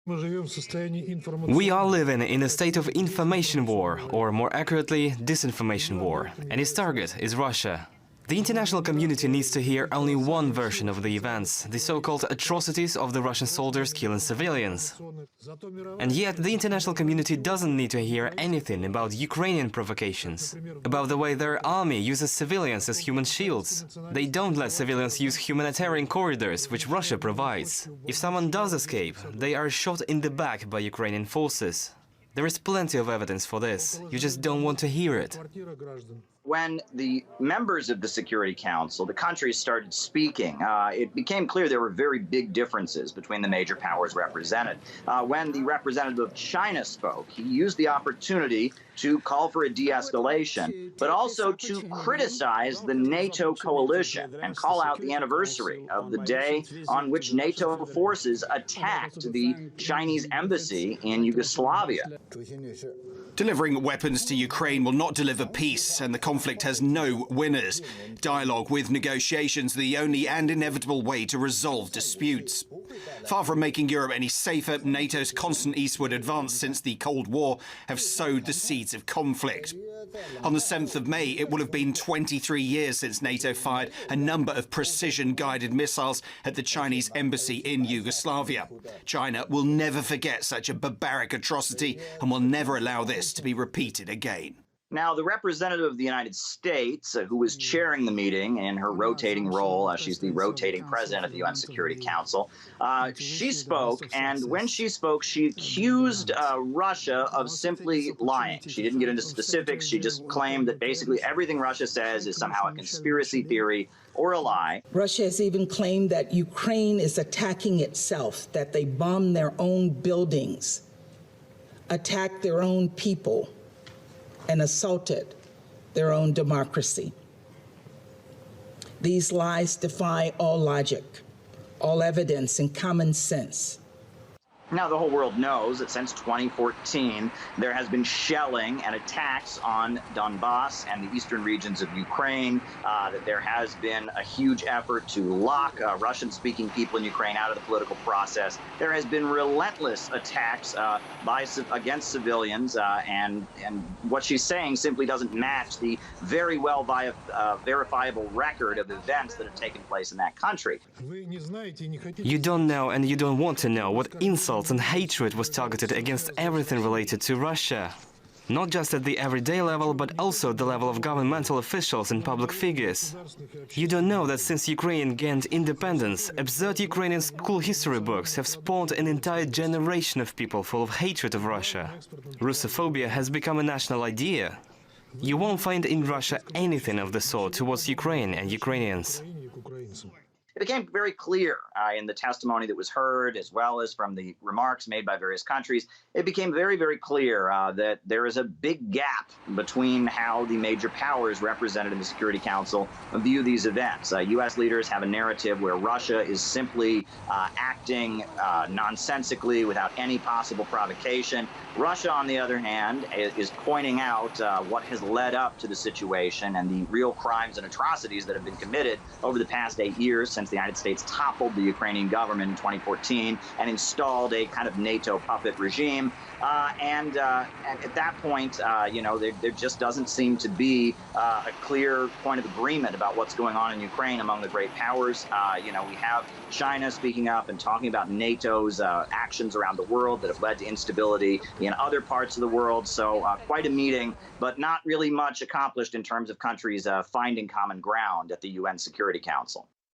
We are living in a state of information war, or more accurately, disinformation war, and its target is Russia. The international community needs to hear only one version of the events, the so-called atrocities of the Russian soldiers killing civilians. And yet the international community doesn't need to hear anything about Ukrainian provocations, about the way their army uses civilians as human shields. They don't let civilians use humanitarian corridors, which Russia provides. If someone does escape, they are shot in the back by Ukrainian forces. There is plenty of evidence for this. You just don't want to hear it. When the members of the Security Council, the countries, started speaking, it became clear there were very big differences between the major powers represented. When the representative of China spoke, he used the opportunity to call for a de-escalation, but also to criticize the NATO coalition and call out the anniversary of the day on which NATO forces attacked the Chinese embassy in Yugoslavia. Delivering weapons to Ukraine will not deliver peace, and the conflict has no winners. Dialogue with negotiations are the only and inevitable way to resolve disputes. Far from making Europe any safer, NATO's constant eastward advance since the Cold War have sowed the seeds of conflict. On the 7th of May, it will have been 23 years since NATO fired a number of precision-guided missiles at the Chinese embassy in Yugoslavia. China will never forget such a barbaric atrocity and will never allow this to be repeated again. Now, the representative of the United States, who was chairing the meeting in her rotating role, she's the rotating president of the UN Security Council, she spoke, and when she spoke, she accused Russia of simply lying. She didn't get into specifics. She just claimed that basically everything Russia says is somehow a conspiracy theory or a lie. Russia has even claimed that Ukraine is attacking itself, that they bomb their own buildings, attack their own people, and assaulted their own democracy. These lies defy all logic, all evidence, and common sense. Now, the whole world knows that since 2014, there has been shelling and attacks on Donbass and the eastern regions of Ukraine, that there has been a huge effort to lock Russian-speaking people in Ukraine out of the political process. There has been relentless attacks against civilians, and what she's saying simply doesn't match the very well verifiable record of events that have taken place in that country. You don't know and you don't want to know what insults and hatred was targeted against everything related to Russia. Not just at the everyday level, but also at the level of governmental officials and public figures. You don't know that since Ukraine gained independence, absurd Ukrainian school history books have spawned an entire generation of people full of hatred of Russia. Russophobia has become a national idea. You won't find in Russia anything of the sort towards Ukraine and Ukrainians. It became very clear in the testimony that was heard, as well as from the remarks made by various countries, it became very, very clear that there is a big gap between how the major powers represented in the Security Council view these events. U.S. leaders have a narrative where Russia is simply acting nonsensically without any possible provocation. Russia, on the other hand, is pointing out what has led up to the situation and the real crimes and atrocities that have been committed over the past 8 years since the United States toppled the Ukrainian government in 2014 and installed a kind of NATO puppet regime. And at that point, you know, there just doesn't seem to be a clear point of agreement about what's going on in Ukraine among the great powers. You know, we have China speaking up and talking about NATO's actions around the world that have led to instability in other parts of the world. So quite a meeting, but not really much accomplished in terms of countries finding common ground at the UN Security Council.